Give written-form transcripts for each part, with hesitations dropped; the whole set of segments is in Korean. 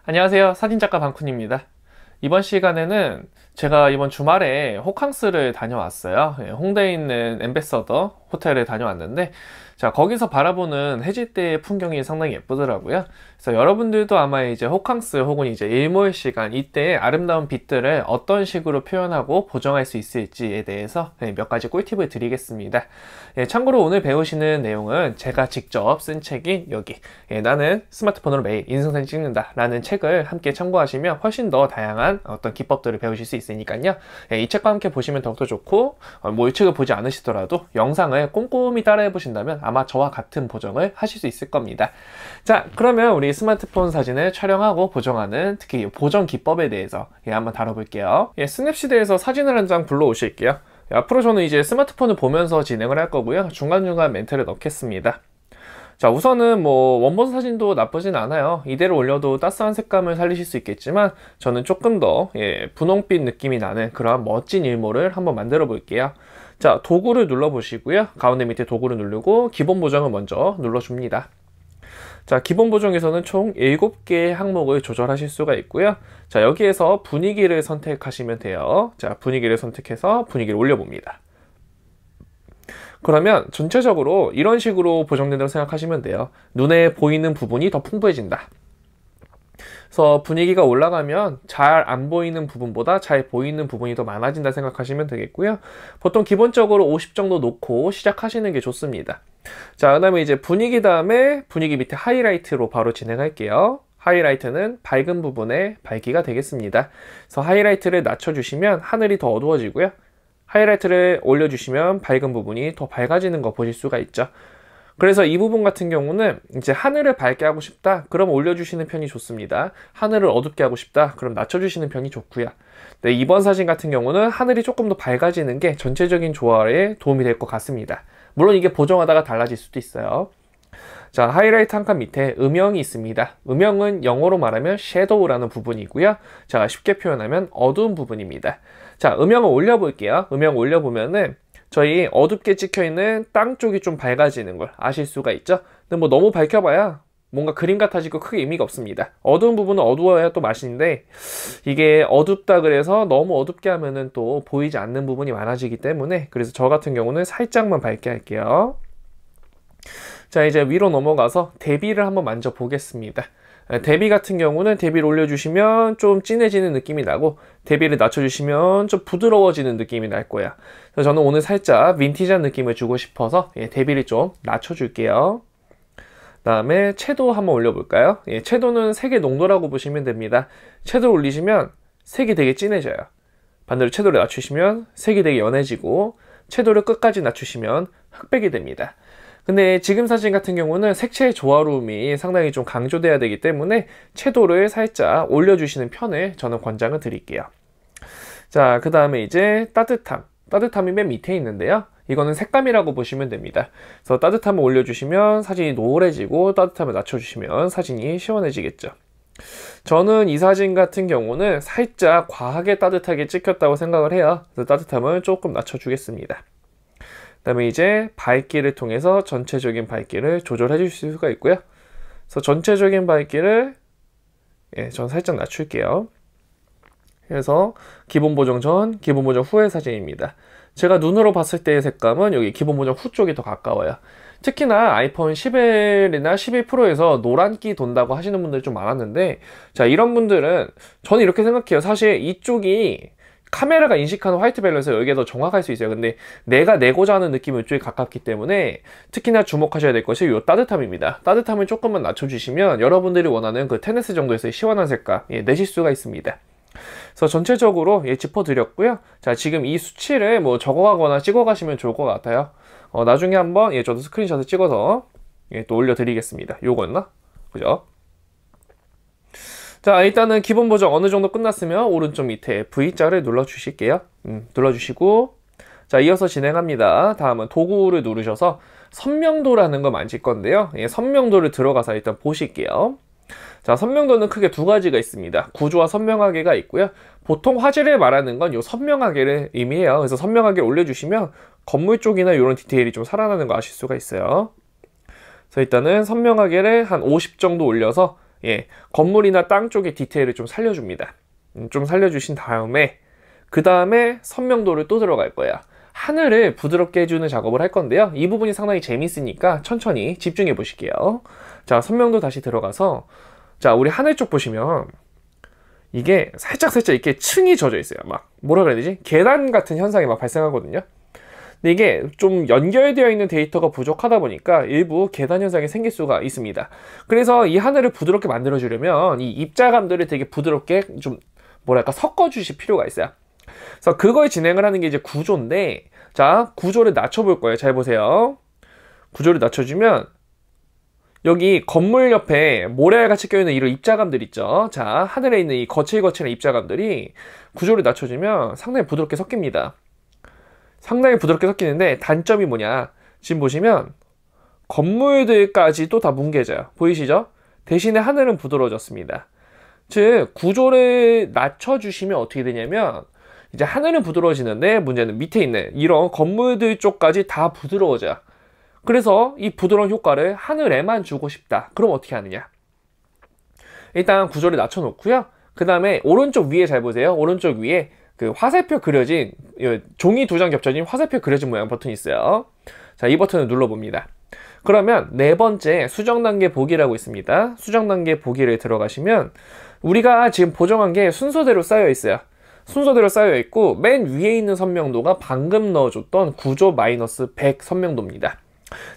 안녕하세요. 사진작가 방쿤입니다. 이번 시간에는 제가 이번 주말에 호캉스를 다녀왔어요. 홍대에 있는 엠베서더 호텔에 다녀왔는데, 자, 거기서 바라보는 해질 때의 풍경이 상당히 예쁘더라고요. 그래서 여러분들도 아마 이제 호캉스 혹은 이제 일몰 시간, 이때의 아름다운 빛들을 어떤 식으로 표현하고 보정할 수 있을지에 대해서 몇 가지 꿀팁을 드리겠습니다. 참고로 오늘 배우시는 내용은 제가 직접 쓴 책인 여기, 나는 스마트폰으로 매일 인생사진 찍는다 라는 책을 함께 참고하시면 훨씬 더 다양한 어떤 기법들을 배우실 수 있으니까요. 이 책과 함께 보시면 더욱더 좋고, 이 책을 보지 않으시더라도 영상을 꼼꼼히 따라해 보신다면 아마 저와 같은 보정을 하실 수 있을 겁니다. 자, 그러면 우리 스마트폰 사진을 촬영하고 보정하는 특히 보정 기법에 대해서 한번 다뤄볼게요. 스냅시드에서 사진을 한 장 불러오실게요. 앞으로 저는 이제 스마트폰을 보면서 진행을 할 거고요. 중간중간 멘트를 넣겠습니다. 자, 우선은 원본 사진도 나쁘진 않아요. 이대로 올려도 따스한 색감을 살리실 수 있겠지만 저는 조금 더 분홍빛 느낌이 나는 그런 멋진 일몰을 한번 만들어 볼게요. 자, 도구를 눌러 보시고요. 가운데 밑에 도구를 누르고 기본 보정을 먼저 눌러줍니다. 자, 기본 보정에서는 총 7개의 항목을 조절하실 수가 있고요. 자, 여기에서 분위기를 선택하시면 돼요. 자, 분위기를 선택해서 분위기를 올려봅니다. 그러면 전체적으로 이런 식으로 보정된다고 생각하시면 돼요. 눈에 보이는 부분이 더 풍부해진다. 그래서 분위기가 올라가면 잘 안 보이는 부분보다 잘 보이는 부분이 더 많아진다 생각하시면 되겠고요. 보통 기본적으로 50 정도 놓고 시작하시는 게 좋습니다. 자, 그 다음에 이제 분위기 다음에 분위기 밑에 하이라이트로 바로 진행할게요. 하이라이트는 밝은 부분의 밝기가 되겠습니다. 그래서 하이라이트를 낮춰주시면 하늘이 더 어두워지고요. 하이라이트를 올려주시면 밝은 부분이 더 밝아지는 거 보실 수가 있죠. 그래서 이 부분 같은 경우는 이제 하늘을 밝게 하고 싶다, 그럼 올려주시는 편이 좋습니다. 하늘을 어둡게 하고 싶다, 그럼 낮춰주시는 편이 좋고요. 네, 이번 사진 같은 경우는 하늘이 조금 더 밝아지는 게 전체적인 조화에 도움이 될 것 같습니다. 물론 이게 보정하다가 달라질 수도 있어요. 자, 하이라이트 한 칸 밑에 음영이 있습니다. 음영은 영어로 말하면 shadow라는 부분이고요. 자, 쉽게 표현하면 어두운 부분입니다. 자, 음영을 올려볼게요. 음영 올려보면은 저희 어둡게 찍혀있는 땅 쪽이 좀 밝아지는 걸 아실 수가 있죠. 근데 너무 밝혀봐야 뭔가 그림 같아지고 크게 의미가 없습니다. 어두운 부분은 어두워야 또 맛인데, 이게 어둡다 그래서 너무 어둡게 하면은 또 보이지 않는 부분이 많아지기 때문에, 그래서 저 같은 경우는 살짝만 밝게 할게요. 자, 이제 위로 넘어가서 대비를 한번 만져 보겠습니다. 대비 같은 경우는 대비를 올려주시면 좀 진해지는 느낌이 나고, 대비를 낮춰주시면 좀 부드러워지는 느낌이 날 거야. 그래서 저는 오늘 살짝 빈티지한 느낌을 주고 싶어서 대비를 좀 낮춰줄게요. 그 다음에 채도 한번 올려볼까요? 채도는 색의 농도라고 보시면 됩니다. 채도를 올리시면 색이 되게 진해져요. 반대로 채도를 낮추시면 색이 되게 연해지고, 채도를 끝까지 낮추시면 흑백이 됩니다. 근데 지금 사진 같은 경우는 색채의 조화로움이 상당히 좀 강조돼야 되기 때문에 채도를 살짝 올려주시는 편을 저는 권장을 드릴게요. 자, 그 다음에 이제 따뜻함. 따뜻함이 맨 밑에 있는데요. 이거는 색감이라고 보시면 됩니다. 그래서 따뜻함을 올려주시면 사진이 노을해지고, 따뜻함을 낮춰주시면 사진이 시원해지겠죠. 저는 이 사진 같은 경우는 살짝 과하게 따뜻하게 찍혔다고 생각을 해요. 그래서 따뜻함을 조금 낮춰주겠습니다. 그 다음에 이제 밝기를 통해서 전체적인 밝기를 조절해 주실 수가 있고요. 그래서 전체적인 밝기를 전 살짝 낮출게요. 그래서 기본 보정 전, 기본 보정 후의 사진입니다. 제가 눈으로 봤을 때의 색감은 여기 기본 보정 후 쪽이 더 가까워요. 특히나 아이폰 11이나 11 프로에서 노란기 돈다고 하시는 분들이 좀 많았는데, 자, 이런 분들은 저는 이렇게 생각해요. 사실 이쪽이 카메라가 인식하는 화이트 밸런스 여기가 더 정확할 수 있어요. 근데 내가 내고자 하는 느낌이 이쪽에 가깝기 때문에 특히나 주목하셔야 될 것이 이 따뜻함입니다. 따뜻함을 조금만 낮춰주시면 여러분들이 원하는 그 테니스 정도에서의 시원한 색감 내실 수가 있습니다. 그래서 전체적으로 짚어드렸고요. 자, 지금 이 수치를 적어가거나 찍어가시면 좋을 것 같아요. 나중에 한번 저도 스크린샷을 찍어서 또 올려드리겠습니다. 요거였나? 그죠? 자, 일단은 기본 보정 어느 정도 끝났으면 오른쪽 밑에 V자를 눌러주실게요. 눌러주시고, 자, 이어서 진행합니다. 다음은 도구를 누르셔서 선명도라는 거 만질 건데요. 선명도를 들어가서 일단 보실게요. 자, 선명도는 크게 두 가지가 있습니다. 구조와 선명하게가 있고요. 보통 화질을 말하는 건 이 선명하게를 의미해요. 그래서 선명하게 올려주시면 건물 쪽이나 이런 디테일이 좀 살아나는 거 아실 수가 있어요. 그래서 일단은 선명하게를 한 50 정도 올려서 예, 건물이나 땅 쪽의 디테일을 좀 살려줍니다. 좀 살려주신 다음에 그 다음에 선명도를 또 들어갈 거야. 하늘을 부드럽게 해주는 작업을 할 건데요. 이 부분이 상당히 재밌으니까 천천히 집중해 보실게요. 자, 선명도 다시 들어가서 자, 우리 하늘 쪽 보시면 이게 살짝 이렇게 층이 젖어 있어요. 막 뭐라 그래야 되지? 계단 같은 현상이 막 발생하거든요. 근데 이게 좀 연결되어 있는 데이터가 부족하다 보니까 일부 계단 현상이 생길 수가 있습니다. 그래서 이 하늘을 부드럽게 만들어 주려면 이 입자감들을 되게 부드럽게 좀 뭐랄까 섞어 주실 필요가 있어요. 그래서 그걸 진행을 하는 게 이제 구조인데, 자, 구조를 낮춰 볼 거예요. 잘 보세요. 구조를 낮춰주면 여기 건물 옆에 모래알같이 껴있는 이런 입자감들 있죠. 자, 하늘에 있는 이 거칠거칠한 입자감들이 구조를 낮춰주면 상당히 부드럽게 섞입니다. 상당히 부드럽게 섞이는데 단점이 뭐냐, 지금 보시면 건물들까지도 다 뭉개져요. 보이시죠? 대신에 하늘은 부드러워졌습니다. 즉 구조를 낮춰주시면 어떻게 되냐면 이제 하늘은 부드러워지는데 문제는 밑에 있는 이런 건물들 쪽까지 다 부드러워져요. 그래서 이 부드러운 효과를 하늘에만 주고 싶다. 그럼 어떻게 하느냐? 일단 구조를 낮춰 놓고요. 그 다음에 오른쪽 위에 잘 보세요. 오른쪽 위에 그 화살표 그려진, 종이 2장 겹쳐진 화살표 그려진 모양 버튼이 있어요. 자, 이 버튼을 눌러봅니다. 그러면 네 번째 수정 단계 보기라고 있습니다. 수정 단계 보기를 들어가시면 우리가 지금 보정한 게 순서대로 쌓여 있어요. 순서대로 쌓여 있고 맨 위에 있는 선명도가 방금 넣어줬던 구조 마이너스 100 선명도입니다.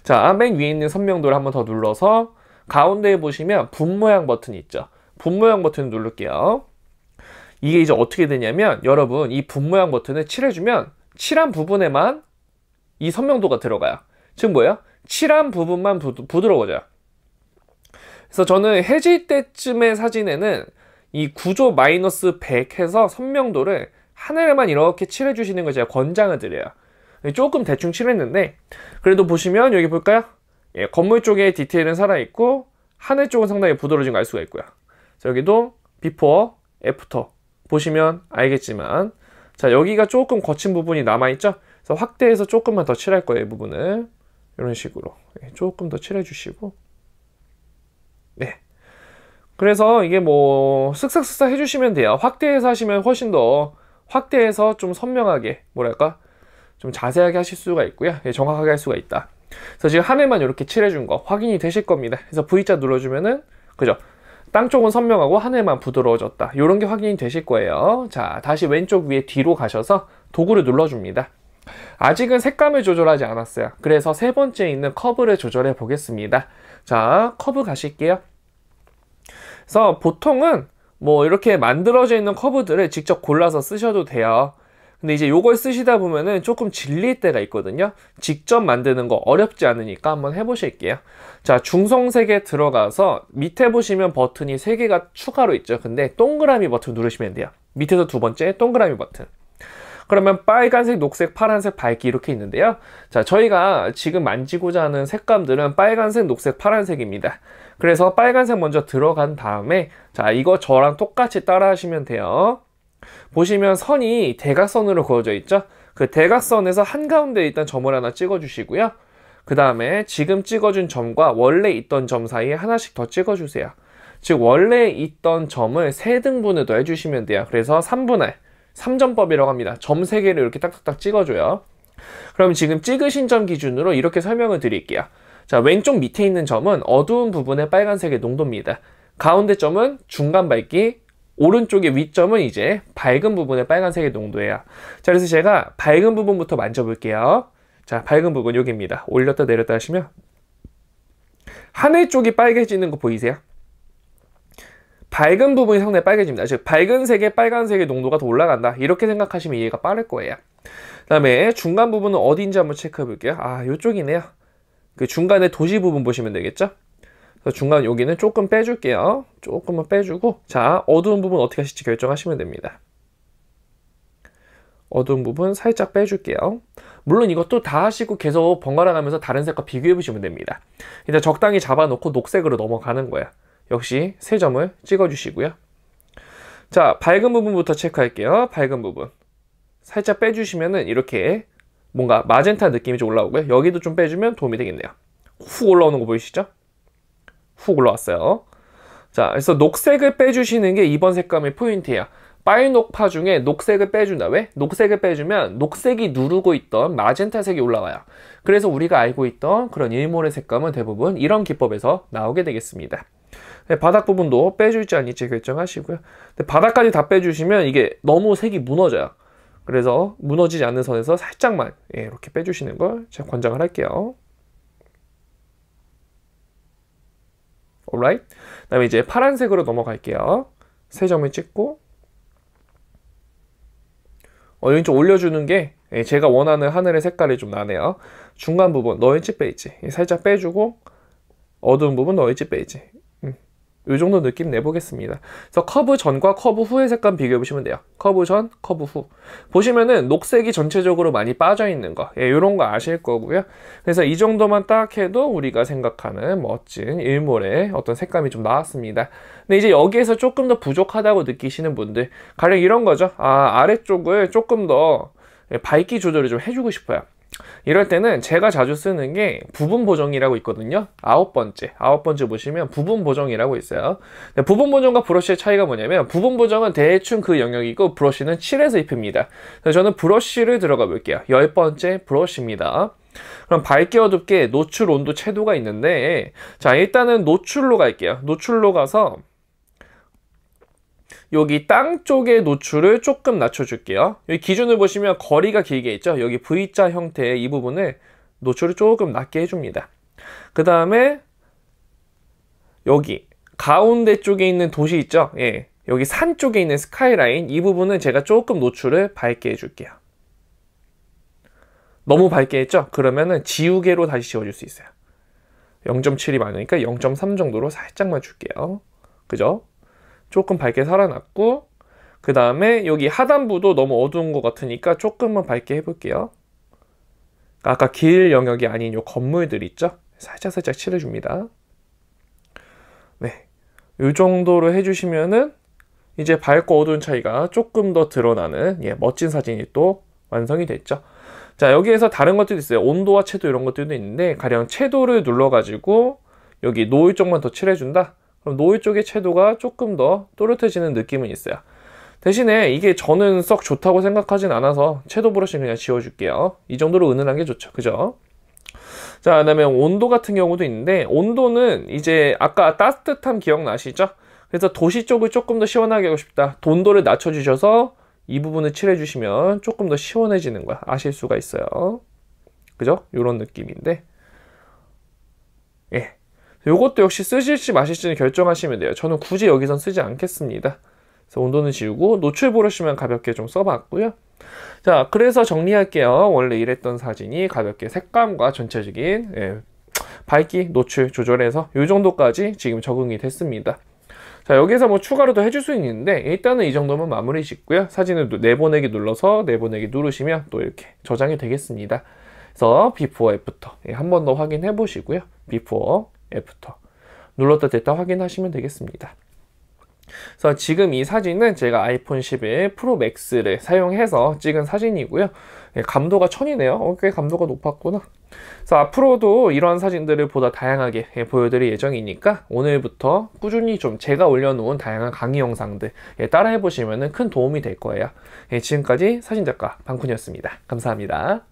자, 맨 위에 있는 선명도를 한번 더 눌러서 가운데에 보시면 분 모양 버튼이 있죠. 분 모양 버튼 누를게요. 이게 이제 어떻게 되냐면 여러분 이 분 모양 버튼을 칠해주면 칠한 부분에만 이 선명도가 들어가요. 즉 뭐예요? 칠한 부분만 부드러워져요. 그래서 저는 해질 때쯤의 사진에는 이 구조 마이너스 100 해서 선명도를 하늘에만 이렇게 칠해주시는 걸 제가 권장을 드려요. 조금 대충 칠했는데 그래도 보시면 여기 볼까요? 예, 건물 쪽에 디테일은 살아있고 하늘 쪽은 상당히 부드러워진 걸 알 수가 있고요. 자, 여기도 비포, 애프터 보시면 알겠지만 자, 여기가 조금 거친 부분이 남아있죠? 그래서 확대해서 조금만 더 칠할 거예요. 이 부분을 이런 식으로 조금 더 칠해주시고, 네, 그래서 이게 뭐 쓱싹쓱싹 해주시면 돼요. 확대해서 하시면 훨씬 더 확대해서 좀 선명하게 뭐랄까 좀 자세하게 하실 수가 있고요. 정확하게 할 수가 있다. 그래서 지금 하늘만 이렇게 칠해준 거 확인이 되실 겁니다. 그래서 V자 눌러주면은 그죠? 땅 쪽은 선명하고 하늘만 부드러워졌다. 이런 게 확인이 되실 거예요. 자, 다시 왼쪽 위에 뒤로 가셔서 도구를 눌러줍니다. 아직은 색감을 조절하지 않았어요. 그래서 세 번째 있는 커브를 조절해 보겠습니다. 자, 커브 가실게요. 그래서 보통은 뭐 이렇게 만들어져 있는 커브들을 직접 골라서 쓰셔도 돼요. 근데 이제 요걸 쓰시다 보면은 조금 질릴 때가 있거든요. 직접 만드는 거 어렵지 않으니까 한번 해보실게요. 자, 중성색에 들어가서 밑에 보시면 버튼이 3개가 추가로 있죠. 근데 동그라미 버튼 누르시면 돼요. 밑에서 두 번째 동그라미 버튼. 그러면 빨간색, 녹색, 파란색, 밝기 이렇게 있는데요. 자, 저희가 지금 만지고자 하는 색감들은 빨간색, 녹색, 파란색입니다. 그래서 빨간색 먼저 들어간 다음에 자, 이거 저랑 똑같이 따라 하시면 돼요. 보시면 선이 대각선으로 그어져 있죠. 그 대각선에서 한가운데 일단 점을 하나 찍어 주시고요. 그 다음에 지금 찍어준 점과 원래 있던 점 사이에 하나씩 더 찍어 주세요. 즉 원래 있던 점을 3등분을 더 해주시면 돼요. 그래서 3분할 3점법이라고 합니다. 점 3개를 이렇게 딱딱딱 찍어줘요. 그럼 지금 찍으신 점 기준으로 이렇게 설명을 드릴게요. 자, 왼쪽 밑에 있는 점은 어두운 부분의 빨간색의 농도입니다. 가운데 점은 중간 밝기, 오른쪽의 윗점은 이제 밝은 부분의 빨간색의 농도예요. 자, 그래서 제가 밝은 부분부터 만져볼게요. 자, 밝은 부분 여기입니다. 올렸다 내렸다 하시면 하늘 쪽이 빨개지는 거 보이세요? 밝은 부분이 상당히 빨개집니다. 즉 밝은 색의 빨간색의 농도가 더 올라간다. 이렇게 생각하시면 이해가 빠를 거예요. 그 다음에 중간 부분은 어디인지 한번 체크해 볼게요. 아, 이쪽이네요. 그 중간에 도시 부분 보시면 되겠죠? 그래서 중간 여기는 조금 빼줄게요. 조금만 빼주고, 자, 어두운 부분 어떻게 하실지 결정하시면 됩니다. 어두운 부분 살짝 빼줄게요. 물론 이것도 다 하시고 계속 번갈아 가면서 다른 색과 비교해 보시면 됩니다. 일단 적당히 잡아놓고 녹색으로 넘어가는 거야. 역시 3점을 찍어 주시고요. 자, 밝은 부분부터 체크할게요. 밝은 부분 살짝 빼주시면은 이렇게 뭔가 마젠타 느낌이 좀 올라오고요. 여기도 좀 빼주면 도움이 되겠네요. 훅 올라오는 거 보이시죠? 훅 올라왔어요. 자, 그래서 녹색을 빼주시는 게 이번 색감의 포인트예요. 바이녹파 중에 녹색을 빼준다. 왜? 녹색을 빼주면 녹색이 누르고 있던 마젠타색이 올라와요. 그래서 우리가 알고 있던 그런 일몰의 색감은 대부분 이런 기법에서 나오게 되겠습니다. 네, 바닥 부분도 빼줄지 아닐지 결정하시고요. 바닥까지 다 빼주시면 이게 너무 색이 무너져요. 그래서 무너지지 않는 선에서 살짝만 이렇게 빼주시는 걸 제가 권장을 할게요. alright? 그 다음에 이제 파란색으로 넘어갈게요. 세 점을 찍고 여기 좀 올려주는 게 제가 원하는 하늘의 색깔이 좀 나네요. 중간 부분 너일지 빼있지 살짝 빼주고 어두운 부분 너일지 빼있지 이 정도 느낌 내보겠습니다. 그래서 커브 전과 커브 후의 색감 비교해 보시면 돼요. 커브 전, 커브 후. 보시면은 녹색이 전체적으로 많이 빠져 있는 거, 이런 거 아실 거고요. 그래서 이 정도만 딱 해도 우리가 생각하는 멋진 일몰의 어떤 색감이 좀 나왔습니다. 근데 이제 여기에서 조금 더 부족하다고 느끼시는 분들, 가령 이런 거죠. 아래쪽을 조금 더 밝기 조절을 좀 해주고 싶어요. 이럴 때는 제가 자주 쓰는 게 부분 보정이라고 있거든요. 아홉 번째 보시면 부분 보정이라고 있어요. 부분 보정과 브러쉬의 차이가 뭐냐면 부분 보정은 대충 그 영역이고 브러쉬는 칠해서 입힙니다. 그래서 저는 브러쉬를 들어가 볼게요. 10번째 브러쉬입니다. 그럼 밝게 어둡게 노출 온도 채도가 있는데 자 일단은 노출로 갈게요. 노출로 가서 여기 땅 쪽의 노출을 조금 낮춰줄게요. 여기 기준을 보시면 거리가 길게 있죠. 여기 V자 형태의 이 부분을 노출을 조금 낮게 해줍니다. 그 다음에 여기 가운데 쪽에 있는 도시 있죠. 여기 산 쪽에 있는 스카이라인 이 부분은 제가 조금 노출을 밝게 해줄게요. 너무 밝게 했죠? 그러면은 지우개로 다시 지워줄 수 있어요. 0.7이 많으니까 0.3 정도로 살짝만 줄게요. 그죠? 조금 밝게 살아났고 그 다음에 여기 하단부도 너무 어두운 것 같으니까 조금만 밝게 해볼게요. 아까 길 영역이 아닌 요 건물들 있죠? 살짝 칠해줍니다. 네, 이 정도로 해주시면은 이제 밝고 어두운 차이가 조금 더 드러나는 멋진 사진이 또 완성이 됐죠. 자, 여기에서 다른 것들도 있어요. 온도와 채도 이런 것들도 있는데 가령 채도를 눌러가지고 여기 노을 쪽만 더 칠해준다? 그럼 노을 쪽의 채도가 조금 더 또렷해지는 느낌은 있어요. 대신에 이게 저는 썩 좋다고 생각하진 않아서 채도 브러쉬 그냥 지워줄게요. 이 정도로 은은한 게 좋죠. 그죠? 자, 그 다음에 온도 같은 경우도 있는데 온도는 이제 아까 따뜻함 기억나시죠? 그래서 도시 쪽을 조금 더 시원하게 하고 싶다. 온도를 낮춰주셔서 이 부분을 칠해주시면 조금 더 시원해지는 거야. 아실 수가 있어요. 그죠? 이런 느낌인데 요것도 역시 쓰실지 마실지는 결정하시면 돼요. 저는 굳이 여기선 쓰지 않겠습니다. 그래서 온도는 지우고 노출 브러쉬만 가볍게 좀 써봤고요. 자, 그래서 정리할게요. 원래 이랬던 사진이 가볍게 색감과 전체적인 밝기, 노출 조절해서 이 정도까지 지금 적응이 됐습니다. 자, 여기서 뭐 추가로 더 해줄 수 있는데 일단은 이 정도면 마무리 짓고요. 사진을 내보내기 눌러서 내보내기 누르시면 또 이렇게 저장이 되겠습니다. 그래서 비포 애프터 한 번 더 확인해 보시고요. 비포 애프터 눌렀다 뗐다 확인하시면 되겠습니다. 그래서 지금 이 사진은 제가 아이폰 11 프로 맥스를 사용해서 찍은 사진이고요. 감도가 1000이네요. 꽤 감도가 높았구나. 그래서 앞으로도 이러한 사진들을 보다 다양하게 보여드릴 예정이니까 오늘부터 꾸준히 좀 제가 올려놓은 다양한 강의 영상들 따라해 보시면 큰 도움이 될 거예요. 지금까지 사진작가 방쿤이었습니다. 감사합니다.